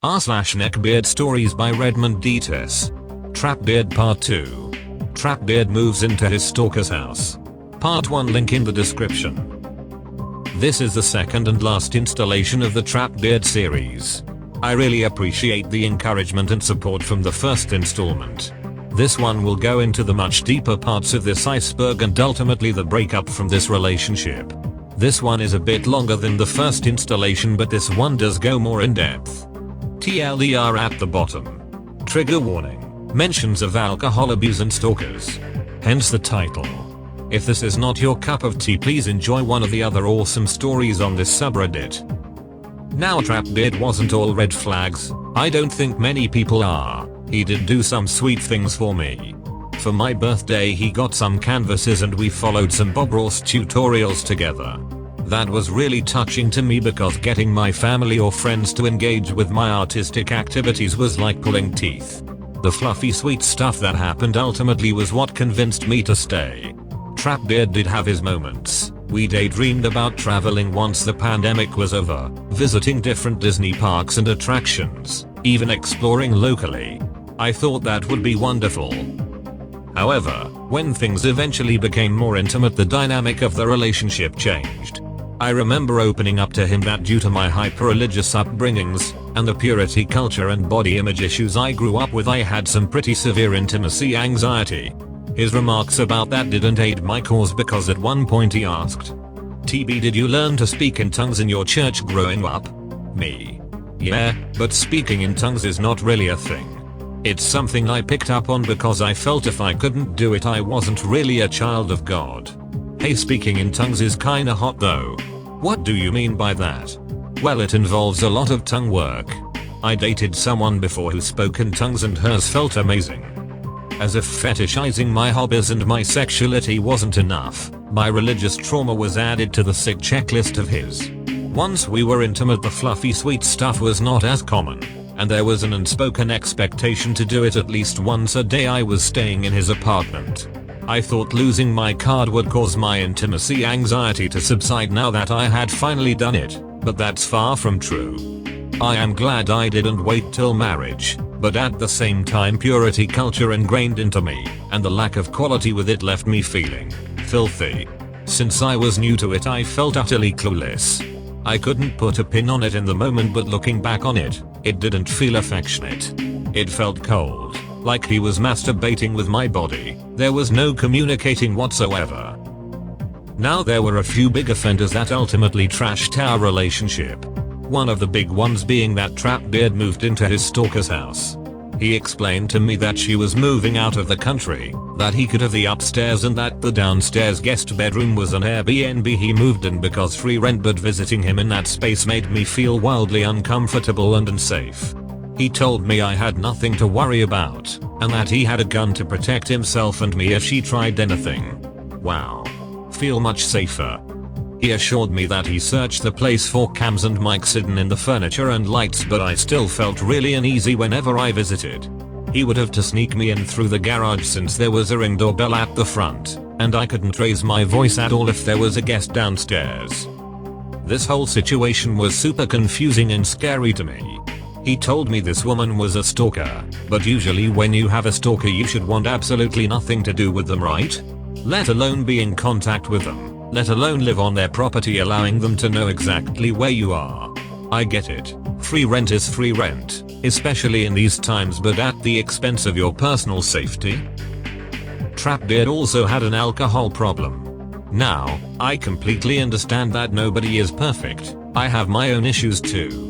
r/neckbeard stories by Redmond Dtes. Trapbeard Part 2. Trapbeard moves into his stalker's house. Part 1, link in the description. This is the second and last installation of the Trapbeard series. I really appreciate the encouragement and support from the first installment. This one will go into the much deeper parts of this iceberg and ultimately the breakup from this relationship. This one is a bit longer than the first installation, but this one does go more in depth. TLDR at the bottom. Trigger warning. Mentions of alcohol abuse and stalkers. Hence the title. If this is not your cup of tea, please enjoy one of the other awesome stories on this subreddit. Now, Trapbeard wasn't all red flags. I don't think many people are. He did do some sweet things for me. For my birthday he got some canvases and we followed some Bob Ross tutorials together. That was really touching to me because getting my family or friends to engage with my artistic activities was like pulling teeth. The fluffy sweet stuff that happened ultimately was what convinced me to stay. Trapbeard did have his moments. We daydreamed about traveling once the pandemic was over, visiting different Disney parks and attractions, even exploring locally. I thought that would be wonderful. However, when things eventually became more intimate, the dynamic of the relationship changed. I remember opening up to him that due to my hyper-religious upbringings, and the purity culture and body image issues I grew up with, I had some pretty severe intimacy anxiety. His remarks about that didn't aid my cause because at one point he asked, "TB, did you learn to speak in tongues in your church growing up?" Me. Yeah, but speaking in tongues is not really a thing. It's something I picked up on because I felt if I couldn't do it I wasn't really a child of God. Hey, speaking in tongues is kinda hot though. What do you mean by that? Well, it involves a lot of tongue work. I dated someone before who spoke in tongues and hers felt amazing. As if fetishizing my hobbies and my sexuality wasn't enough, my religious trauma was added to the sick checklist of his. Once we were intimate, the fluffy sweet stuff was not as common, and there was an unspoken expectation to do it at least once a day. I was staying in his apartment. I thought losing my card would cause my intimacy anxiety to subside now that I had finally done it, but that's far from true. I am glad I didn't wait till marriage, but at the same time purity culture ingrained into me, and the lack of quality with it left me feeling filthy. Since I was new to it I felt utterly clueless. I couldn't put a pin on it in the moment, but looking back on it, it didn't feel affectionate. It felt cold, like he was masturbating with my body. There was no communicating whatsoever. Now, there were a few big offenders that ultimately trashed our relationship. One of the big ones being that Trapbeard moved into his stalker's house. He explained to me that she was moving out of the country, that he could have the upstairs and that the downstairs guest bedroom was an Airbnb he moved in because free rent, but visiting him in that space made me feel wildly uncomfortable and unsafe. He told me I had nothing to worry about, and that he had a gun to protect himself and me if she tried anything. Wow. Feel much safer. He assured me that he searched the place for cams and mics hidden in the furniture and lights, but I still felt really uneasy whenever I visited. He would have to sneak me in through the garage since there was a ring doorbell at the front, and I couldn't raise my voice at all if there was a guest downstairs. This whole situation was super confusing and scary to me. He told me this woman was a stalker, but usually when you have a stalker you should want absolutely nothing to do with them, right? Let alone be in contact with them, let alone live on their property, allowing them to know exactly where you are. I get it. Free rent is free rent, especially in these times, but at the expense of your personal safety? Trapbeard also had an alcohol problem. Now, I completely understand that nobody is perfect. I have my own issues too.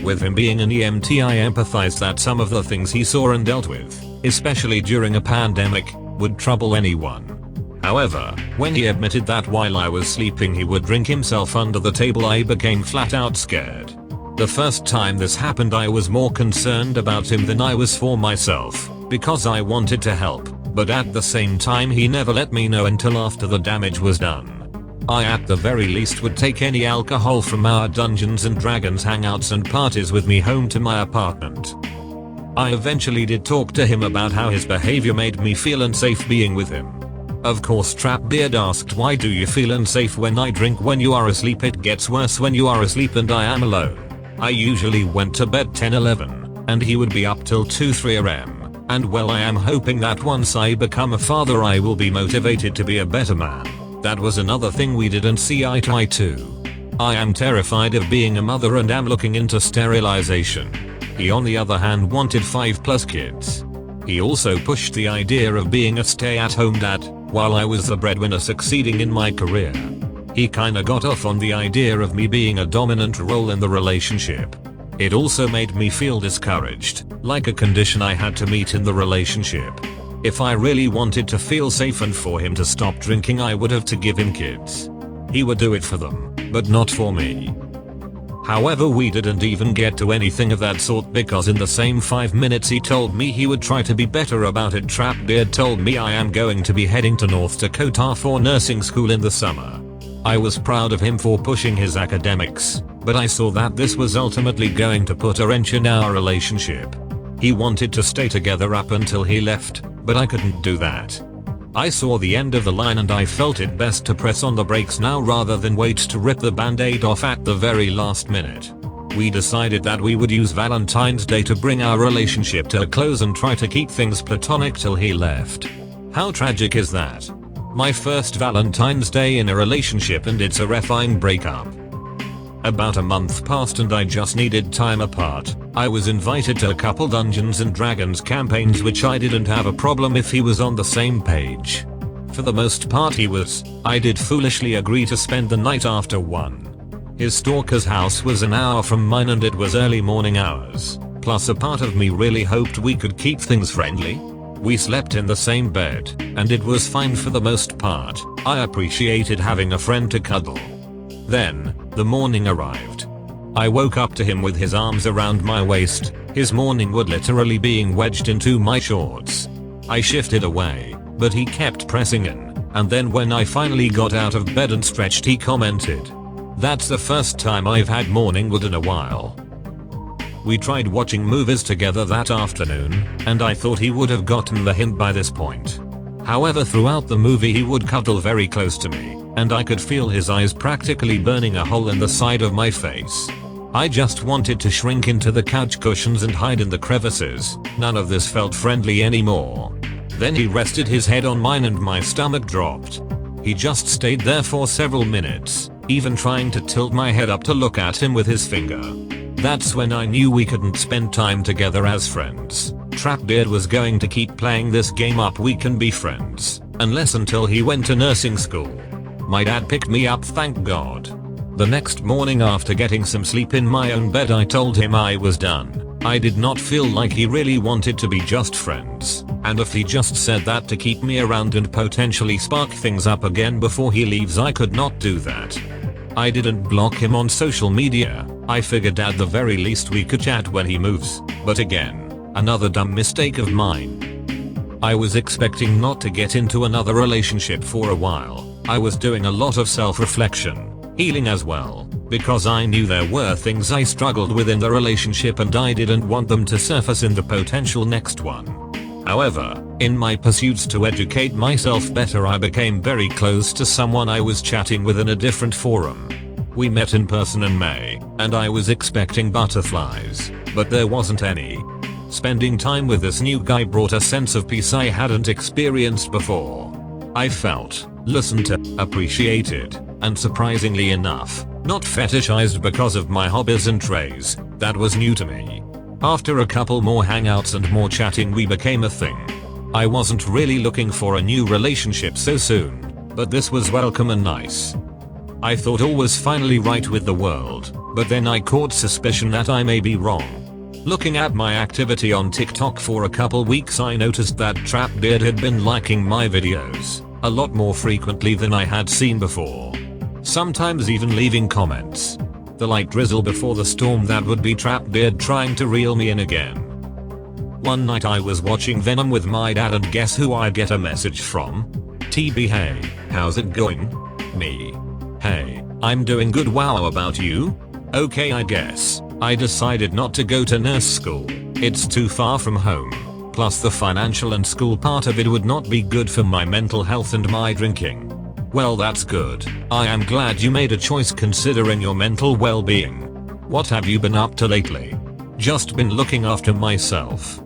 With him being an EMT, I empathize that some of the things he saw and dealt with, especially during a pandemic, would trouble anyone. However, when he admitted that while I was sleeping he would drink himself under the table, I became flat out scared. The first time this happened I was more concerned about him than I was for myself, because I wanted to help, but at the same time he never let me know until after the damage was done. I at the very least would take any alcohol from our Dungeons and Dragons hangouts and parties with me home to my apartment. I eventually did talk to him about how his behavior made me feel unsafe being with him. Of course, Trapbeard asked, "Why do you feel unsafe when I drink when you are asleep? It gets worse when you are asleep and I am alone." I usually went to bed 10-11, and he would be up till 2-3 am. And well, I am hoping that once I become a father I will be motivated to be a better man. That was another thing we didn't see eye to eye to. I am terrified of being a mother and am looking into sterilization. He on the other hand wanted 5+ kids. He also pushed the idea of being a stay-at-home dad, while I was the breadwinner succeeding in my career. He kinda got off on the idea of me being a dominant role in the relationship. It also made me feel discouraged, like a condition I had to meet in the relationship. If I really wanted to feel safe and for him to stop drinking I would have to give him kids. He would do it for them, but not for me. However, we didn't even get to anything of that sort because in the same 5 minutes he told me he would try to be better about it. Trapbeard told me I am going to be heading to North Dakota for nursing school in the summer. I was proud of him for pushing his academics, but I saw that this was ultimately going to put a wrench in our relationship. He wanted to stay together up until he left, but I couldn't do that. I saw the end of the line and I felt it best to press on the brakes now rather than wait to rip the band-aid off at the very last minute. We decided that we would use Valentine's Day to bring our relationship to a close and try to keep things platonic till he left. How tragic is that? My first Valentine's Day in a relationship and it's a refined breakup. About a month passed and I just needed time apart. I was invited to a couple Dungeons and Dragons campaigns which I didn't have a problem if he was on the same page. For the most part he was. I did foolishly agree to spend the night after one. His stalker's house was an hour from mine and it was early morning hours. Plus a part of me really hoped we could keep things friendly. We slept in the same bed, and it was fine for the most part. I appreciated having a friend to cuddle. Then, the morning arrived. I woke up to him with his arms around my waist, his morning wood literally being wedged into my shorts. I shifted away, but he kept pressing in, and then when I finally got out of bed and stretched he commented, "That's the first time I've had morning wood in a while." We tried watching movies together that afternoon, and I thought he would have gotten the hint by this point. However, throughout the movie he would cuddle very close to me, and I could feel his eyes practically burning a hole in the side of my face. I just wanted to shrink into the couch cushions and hide in the crevices. None of this felt friendly anymore. Then he rested his head on mine and my stomach dropped. He just stayed there for several minutes, even trying to tilt my head up to look at him with his finger. That's when I knew we couldn't spend time together as friends. Trapbeard was going to keep playing this game up we can be friends, unless until he went to nursing school. My dad picked me up, thank God. The next morning after getting some sleep in my own bed I told him I was done. I did not feel like he really wanted to be just friends, and if he just said that to keep me around and potentially spark things up again before he leaves I could not do that. I didn't block him on social media. I figured at the very least we could chat when he moves, but again, another dumb mistake of mine. I was expecting not to get into another relationship for a while. I was doing a lot of self-reflection, healing as well, because I knew there were things I struggled with in the relationship and I didn't want them to surface in the potential next one. However, in my pursuits to educate myself better I became very close to someone I was chatting with in a different forum. We met in person in May, and I was expecting butterflies, but there wasn't any. Spending time with this new guy brought a sense of peace I hadn't experienced before. I felt, listened to, appreciated, and surprisingly enough, not fetishized because of my hobbies and traits. That was new to me. After a couple more hangouts and more chatting we became a thing. I wasn't really looking for a new relationship so soon, but this was welcome and nice. I thought all was finally right with the world, but then I caught suspicion that I may be wrong. Looking at my activity on TikTok for a couple weeks I noticed that Trapbeard had been liking my videos a lot more frequently than I had seen before. Sometimes even leaving comments. The light drizzle before the storm, that would be Trapbeard trying to reel me in again. One night I was watching Venom with my dad and guess who I get a message from? TB, hey, how's it going? Me. Hey, I'm doing good, wow, about you? Okay, I guess. I decided not to go to nurse school. It's too far from home. Plus the financial and school part of it would not be good for my mental health and my drinking. Well, that's good. I am glad you made a choice considering your mental well-being. What have you been up to lately? Just been looking after myself.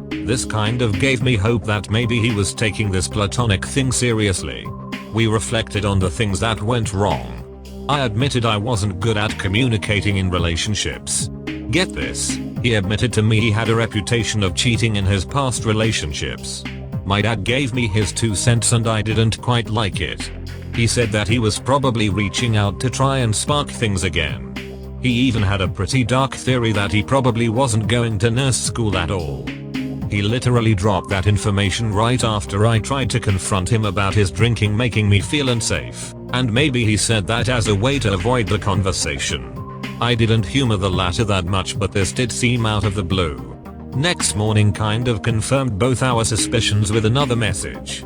This kind of gave me hope that maybe he was taking this platonic thing seriously. We reflected on the things that went wrong. I admitted I wasn't good at communicating in relationships. Get this, he admitted to me he had a reputation of cheating in his past relationships. My dad gave me his 2 cents and I didn't quite like it. He said that he was probably reaching out to try and spark things again. He even had a pretty dark theory that he probably wasn't going to nurse school at all. He literally dropped that information right after I tried to confront him about his drinking making me feel unsafe, and maybe he said that as a way to avoid the conversation. I didn't humor the latter that much, but this did seem out of the blue. Next morning kind of confirmed both our suspicions with another message.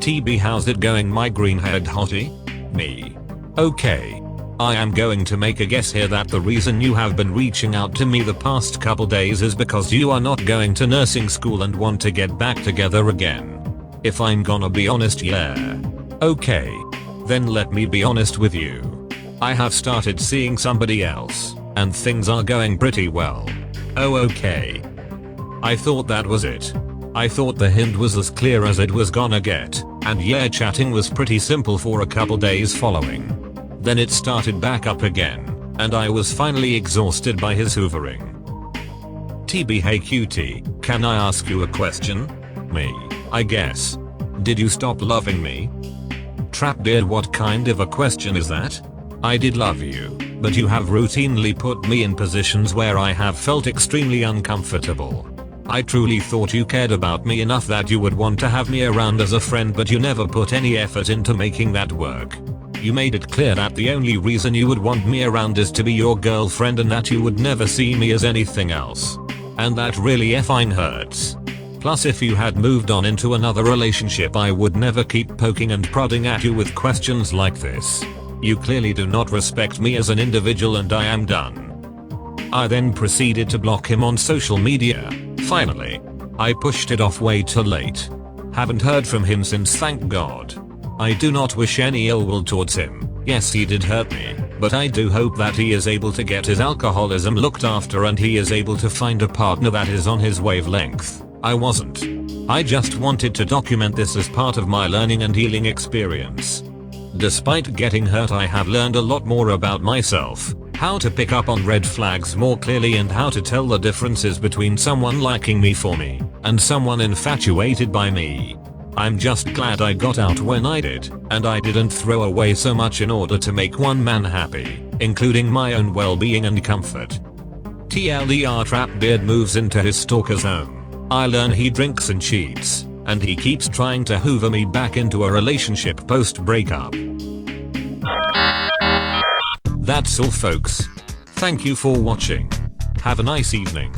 TB, how's it going, my green-haired hottie? Me. Okay. I am going to make a guess here that the reason you have been reaching out to me the past couple days is because you are not going to nursing school and want to get back together again. If I'm gonna be honest, yeah. Okay. Then let me be honest with you. I have started seeing somebody else, and things are going pretty well. Oh, okay. I thought that was it. I thought the hint was as clear as it was gonna get, and yeah, chatting was pretty simple for a couple days following. Then it started back up again, and I was finally exhausted by his hoovering. TB, hey cutie, can I ask you a question? Me, I guess. Did you stop loving me? Trapbeard, what kind of a question is that? I did love you, but you have routinely put me in positions where I have felt extremely uncomfortable. I truly thought you cared about me enough that you would want to have me around as a friend, but you never put any effort into making that work. You made it clear that the only reason you would want me around is to be your girlfriend and that you would never see me as anything else. And that really effing hurts. Plus, if you had moved on into another relationship, I would never keep poking and prodding at you with questions like this. You clearly do not respect me as an individual and I am done. I then proceeded to block him on social media. Finally. I pushed it off way too late. Haven't heard from him since, thank God. I do not wish any ill will towards him. Yes, he did hurt me, but I do hope that he is able to get his alcoholism looked after and he is able to find a partner that is on his wavelength. I wasn't. I just wanted to document this as part of my learning and healing experience. Despite getting hurt, I have learned a lot more about myself, how to pick up on red flags more clearly, and how to tell the differences between someone liking me for me and someone infatuated by me. I'm just glad I got out when I did, and I didn't throw away so much in order to make one man happy, including my own well-being and comfort. TLDR, Trapbeard moves into his stalker's home. I learn he drinks and cheats, and he keeps trying to hoover me back into a relationship post-breakup. That's all, folks. Thank you for watching. Have a nice evening.